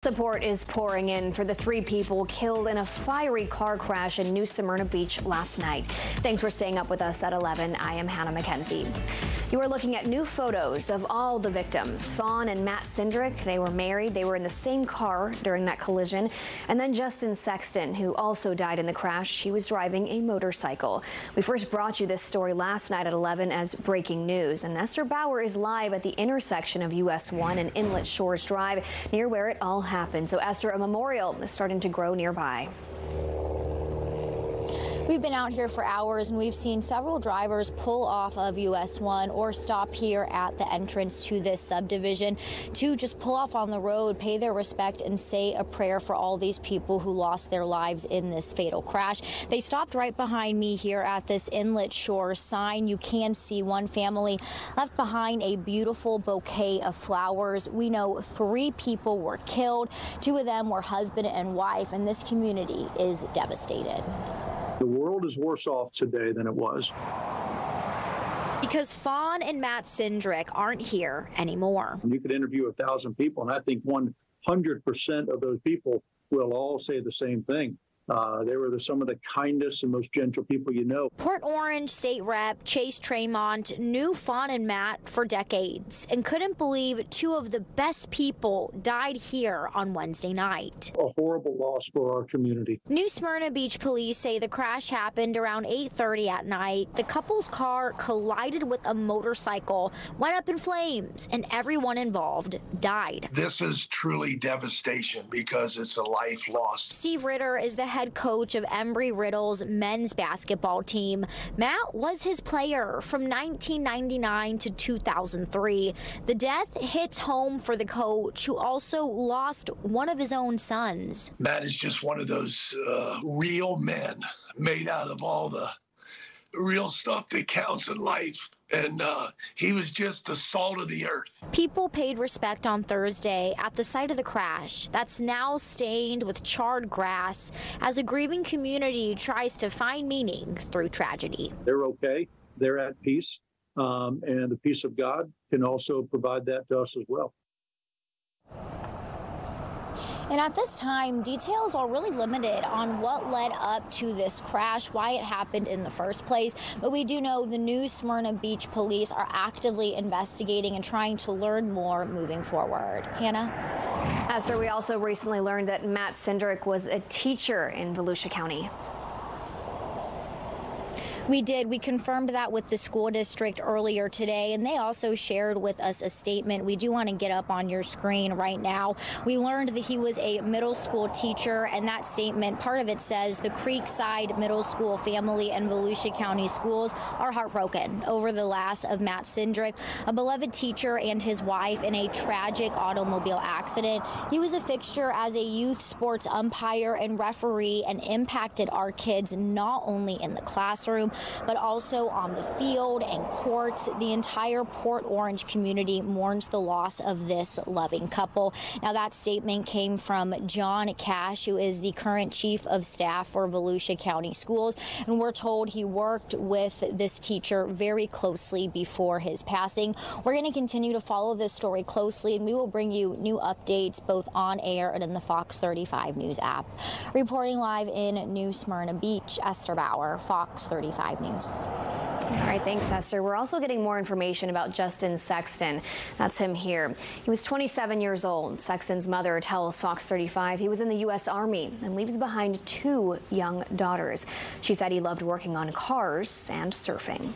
Support is pouring in for the 3 people killed in a fiery car crash in New Smyrna Beach last night. Thanks for staying up with us at 11. I am Hannah McKenzie. You are looking at new photos of all the victims. Fawne and Matt Cindric, they were married. They were in the same car during that collision. And then Sexton, who also died in the crash. He was driving a motorcycle. We first brought you this story last night at 11 as breaking news. And Esther Bauer is live at the intersection of US 1 and Inlet Shores Drive, near where it all happened. So Esther, a memorial is starting to grow nearby. We've been out here for hours and we've seen several drivers pull off of US 1 or stop here at the entrance to this subdivision to just pull off on the road, pay their respect and say a prayer for all these people who lost their lives in this fatal crash. They stopped right behind me here at this Inlet Shore sign. You can see one family left behind a beautiful bouquet of flowers. We know 3 people were killed. 2 of them were husband and wife, and this community is devastated. The world is worse off today than it was. Because Fawne and Matt Cindric aren't here anymore. You could interview 1,000 people, and I think 100% of those people will all say the same thing. They were some of the kindest and most gentle people you know. Port Orange State Rep Chase Tremont knew Fawne and Matt for decades and couldn't believe 2 of the best people died here on Wednesday night. A horrible loss for our community. New Smyrna Beach Police say the crash happened around 8:30 at night. The couple's car collided with a motorcycle, went up in flames, and everyone involved died. This is truly devastation because it's a life lost. Steve Ritter is the head coach of Embry-Riddle's men's basketball team. Matt was his player from 1999 to 2003. The death hits home for the coach, who also lost one of his own sons. Matt is just one of those real men made out of all the real stuff that counts in life. And he was just the salt of the earth. People paid respect on Thursday at the site of the crash that's now stained with charred grass as a grieving community tries to find meaning through tragedy. They're okay. They're at peace. And the peace of God can also provide that to us as well. And at this time, details are really limited on what led up to this crash, why it happened in the first place. But we do know the New Smyrna Beach Police are actively investigating and trying to learn more moving forward. Hannah? Esther, we also recently learned that Matt Cindric was a teacher in Volusia County. We did. We confirmed that with the school district earlier today, and they also shared with us a statement we do want to get up on your screen right now. We learned that he was a middle school teacher, and that statement, part of it says, the Creekside Middle School family and Volusia County schools are heartbroken over the loss of Matt Cindric, a beloved teacher and his wife in a tragic automobile accident. He was a fixture as a youth sports umpire and referee and impacted our kids not only in the classroom, but also on the field and courts. The entire Port Orange community mourns the loss of this loving couple. Now, that statement came from John Cash, who is the current chief of staff for Volusia County Schools, and we're told he worked with this teacher very closely before his passing. We're going to continue to follow this story closely, and we will bring you new updates both on air and in the Fox 35 News app. Reporting live in New Smyrna Beach, Esther Bauer, Fox 35 News. All right, thanks, Esther. We're also getting more information about Sexton. That's him here. He was 27 years old. Sexton's mother tells Fox 35 he was in the U.S. Army and leaves behind 2 young daughters. She said he loved working on cars and surfing.